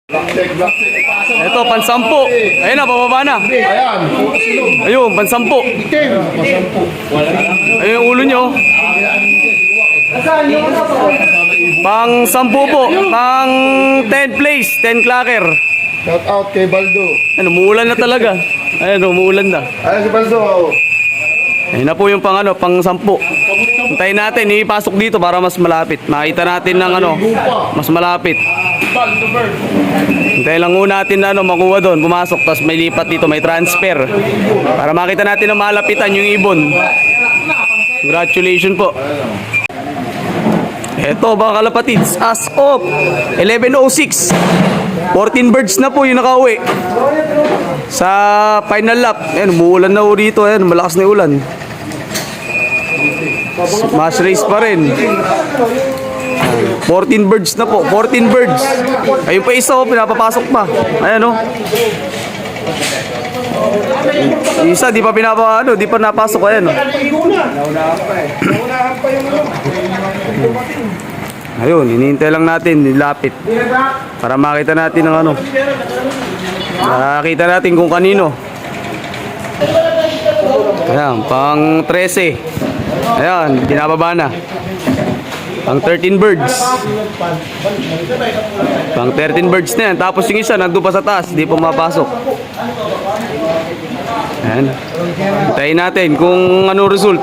Ito, pansampu. Ayun na, bababa na. Ayun, pansampu. Ayun yung ulo nyo. Pang 10 po. Pang 10 place. 10 clacker. Shout out kay Baldo. Ayun, umuulan na talaga. Ayun, umuulan na. Ayun si Baldo. Ayun na po yung pang 10. Hintayin natin, ipasok dito para mas malapit. Makita natin ng mas malapit. Hintayin lang muna natin na makuha doon, pumasok, tapos may lipat dito, may transfer. Para makita natin na malapitan yung ibon. Congratulations po. Eto mga kalapatids, as of 11:06. 14 birds na po yung nakauwi sa final lap. Ayan, umuulan na po dito. Ayan, malakas na yung ulan. Smash race pa rin. 14 birds na po. 14 birds. Ayun pa isa oh, pinapapasok pa. Ayan oh. Isa di pa di pa napasok. Ayan oh. Ayun, hinihintay lang natin, nilapit. Para makita natin ang makita natin kung kanino. Ayan, pang 13. Ayan, binababa na. Pang 13 birds. Pang 13 birds na yan. Tapos yung isa, nandun pa sa taas. Di pa mapasok. Ayan. Hintayin natin kung ano result.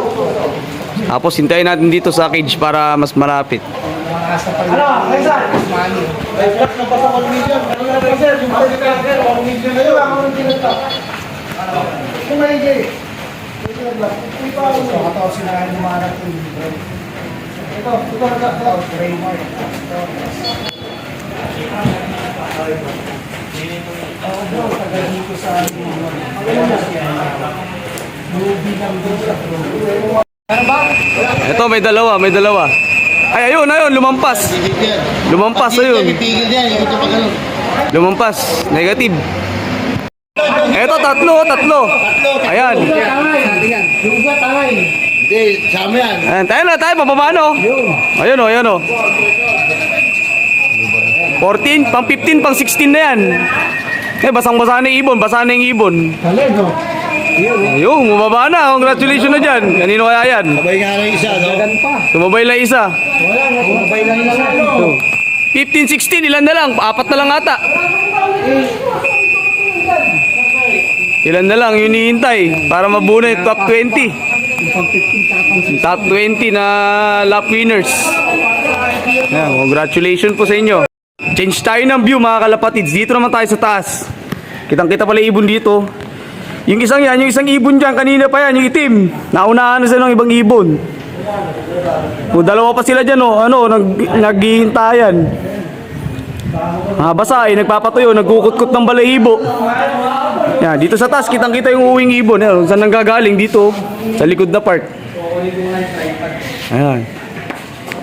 Tapos hintayin natin dito sa cage para mas malapit. Ito, may dalawa. Ay, ayun, lumampas. Ayun. Lumampas, negative. Ito, tatlo. Ayan. Hindi, sama yan. Ayan, tayo, pababa no. Ayun o. 14, pang 15, pang 16 na yan. Basang-basa na yung ibon. Ayun, mababa na. Congratulations na dyan. Kanino kaya yan? Sabay nga lang isa, no? Sumabay lang isa. Wala nga, sumabay lang isa. 15, 16, ilan na lang? 4 na lang ata. Ilan na lang yun hihintay para mabuo na yung top 20. Top 20 na lap winners. Ayan, congratulations po sa inyo. Change tayo ng view mga kalapatids. Dito naman tayo sa taas. Kitang-kita pala ibon dito. Yung isang ibon dyan, kanina pa yan, yung itim. Naunahan na sila ng ibang ibon. Dalawa pa sila dyan, naghihintayan. Basa nagpapatuyo, nagkukutkot ng balahibo. Yan, dito sa taas, kitang-kita yung uwing ibon. Yan, saan nanggagaling dito? Sa likod na part. Ayan.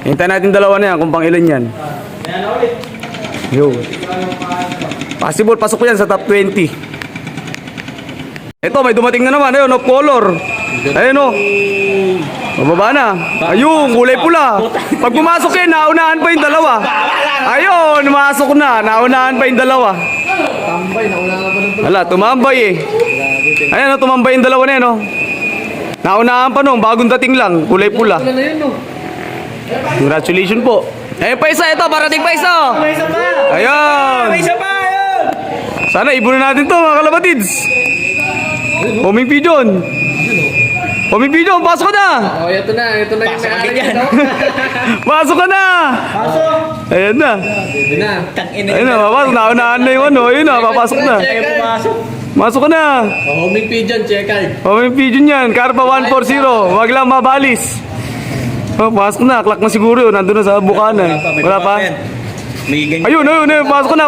Hintayin natin dalawa na yan, kung pang ilan yan. Yo. Possible, pasok ko yan sa top 20. Ito, may dumating na naman. Ayun, of color. Ayun, oh. Mababa na. Ayun, kulay pula. Pag pumasok yan, naunahan pa yung dalawa. Ayun, masok na. Naunahan pa yung dalawa. Tambay, naunahan pa ng Hala, tumambay eh. Ayun, tumambay yung dalawa na yan, oh. Naunahan pa nung, bagong dating lang. Kulay pula. Congratulations po. Ayun pa isa, ito, parating pa isa. May isa pa! Ayun. May isa pa! Ayun! Sana ibunin natin to mga kalapatids. Homing pigeon. Homing pigeon, pasok ka na. Oh, ito na yung may-ari dyan. Pasok ka na. Pasok! Ayan na. Yun na. Ayun na, papasok. Naunahan na yung Ayun na, papasok na. Check pumasok. Masok ka na. Oh, homing pigeon, check card. Homing pigeon yan. Karpa 140. Wag lang mabalis. Pasok na. Clock na siguro yun. Nandun na sa bukanan. Wala pa? May ganyan. Ayun. Pasok ka na.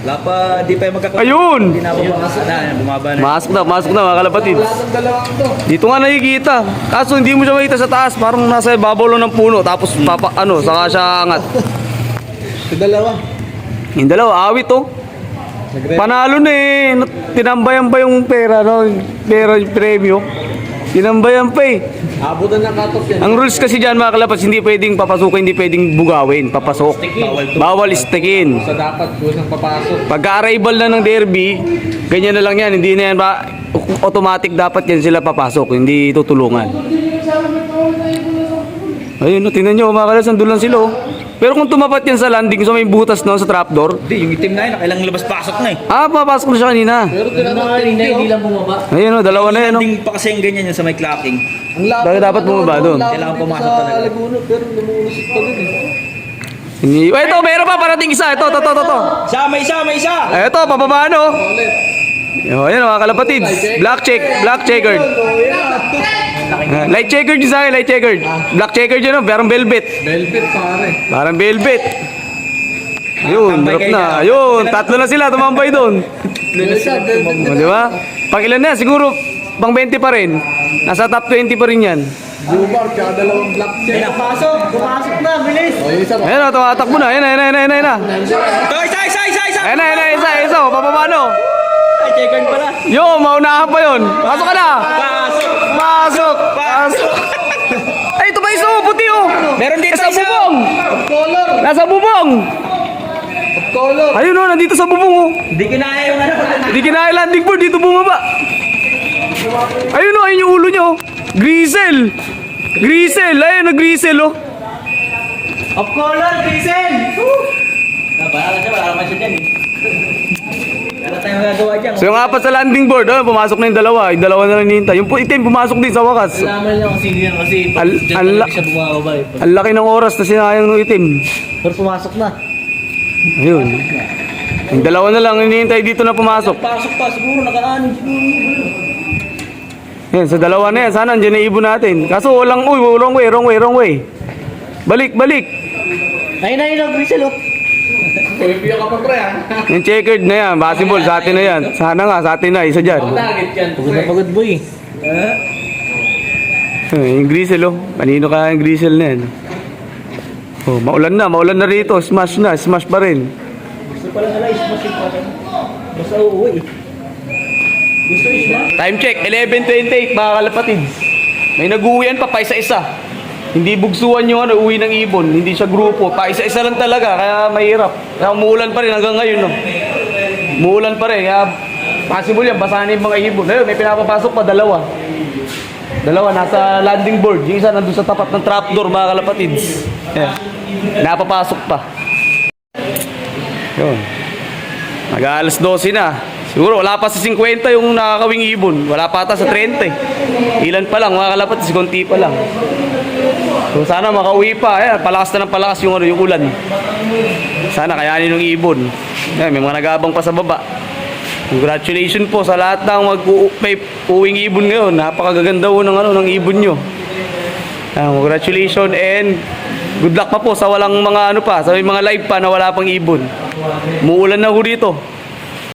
Wala pa, di pa yung magkakaroon. Ayun. Hindi na bumababa na, bumaba na. Masok na mga kalapatids. Dito nga nakikita. Kaso hindi mo siya makita sa taas. Parang nasa ibabaw lang ng puno. Tapos saka siya angat. Yung dalawa, awit oh. Panalo na eh. Tinambayan ba yung pera, no? Pera, yung premyo. Tinambayan pa eh. Abutan ng katok yan. Ang rules kasi dyan mga kalapas, hindi pwedeng papasukin, hindi pwedeng bugawin. Papasok. Bawal istikin. So dapat kusang papasok. Pagka-arrival na ng derby, ganyan na lang yan. Hindi na yan ba, automatic dapat yan sila papasok. Hindi tutulungan. Ayun, no, tingnan nyo mga kalapas, andun lang sila. Oh. Pero kung tumapat yan sa landing, sa may butas no, sa trapdoor, Hindi, yung itim na yun, kailangan labas-pasok na eh. papasok na siya kanina. Pero tinatak hindi lang bumaba. Ayun, no, dalawa na yan. No? Landing pa kasi yung ganyan yun sa may clacking. Ang lapit. Bakit dapat bumaba doon? Kailangan pumasok talaga. Sa Laguna, pero lumulusot pa din eh. Oh, ito, meron pa, parating isa. Ito. May isa! Ito, pababa no. Oh, ayan mga kalapatids. Black checkered. Light checkered yun sa akin, light checkered. Black checkered yun, no? Parang velvet. Velvet pare. Parang velvet. Ayun, drop na. Ayun, tatlo na sila, tumambay doon. O, di ba? Pang ilan na, siguro, pang 20 pa rin. Nasa top 20 pa rin yan. Bubar, tsaka dalawang black check. Pumasok na, bilis! O, yung isa pa. Ayun, tumatakbo na. Ayun na. Ito, isa! Ayun na, isa. Pababa no. Ay, checkered pala. Yo, maunahan pa yun. Pasok ka na. Pasok! Pasok. Ay, ito pa isa, oh, puti oh. Meron dito Nasa isa. bubong. Color. Nasa bubong. Color. Ayun oh, nandito sa bubong oh. Hindi kinaya yung ano. Hindi kinaya landing board, dito bumaba. Ayun oh, ayun yung ulo niya oh. Grisel. Ayun na grisel oh. Of color, Jason! Wala naman siya dyan eh. Wala tayong magagawa dyan. So yung apat sa landing board, oh, pumasok na yung dalawa. Yung dalawa na lang hinihintay. Yung itim, pumasok din sa wakas. Alaman niya kasi yan kasi Al- bumababa eh. Ang laki ng oras na sinayang ng itim. Pero pumasok na. Ayun. Yung dalawa na lang hinihintay dito na pumasok. Pasok pa, siguro nakaanin siguro. Yan, sa dalawa na yan. Sana andyan na ibon natin. Kaso walang, wrong way. Balik. Ayun, Grisel oh. Pwede ka pa pre ah. Yung checkered na yan, possible, sa atin na yan. Sana nga, sa atin na, isa dyan. Target yan. Pagod boy. Yung grisel oh. Kanino ka yung grisel na yan? Oh, maulan na rito. Smash pa rin. Gusto pala nila, ismas yung pala. Basta uuwi eh. Gusto ismas? Time check, 11:28 mga kalapatids. May nag-uwian pa isa-isa. Hindi bugsuan yung uwi ng ibon. Hindi siya grupo. Pa isa-isa lang talaga, kaya mahirap. Kaya umuulan pa rin hanggang ngayon. No? Umuulan pa rin, kaya possible yan, basahan yung mga ibon. Ayun, may pinapapasok pa, dalawa, nasa landing board. Yung isa nandun sa tapat ng trapdoor mga kalapatids. Yeah. Napapasok pa. Yun. Mag-aalas 12 na. Siguro wala pa sa 50 yung nakakawing ibon. Wala pa ata sa 30. Ilan pa lang mga kalapatids, konti pa lang. So sana makauwi pa. Ayan, palakas na ng palakas yung ulan. Sana kayanin ng ibon. Ayan, may mga nag-aabang pa sa baba. Congratulations po sa lahat ng may uwing ibon ngayon. Napakagaganda po ng ibon nyo. Congratulations and good luck pa po sa walang mga sa may mga live pa na wala pang ibon. Muulan na ho dito.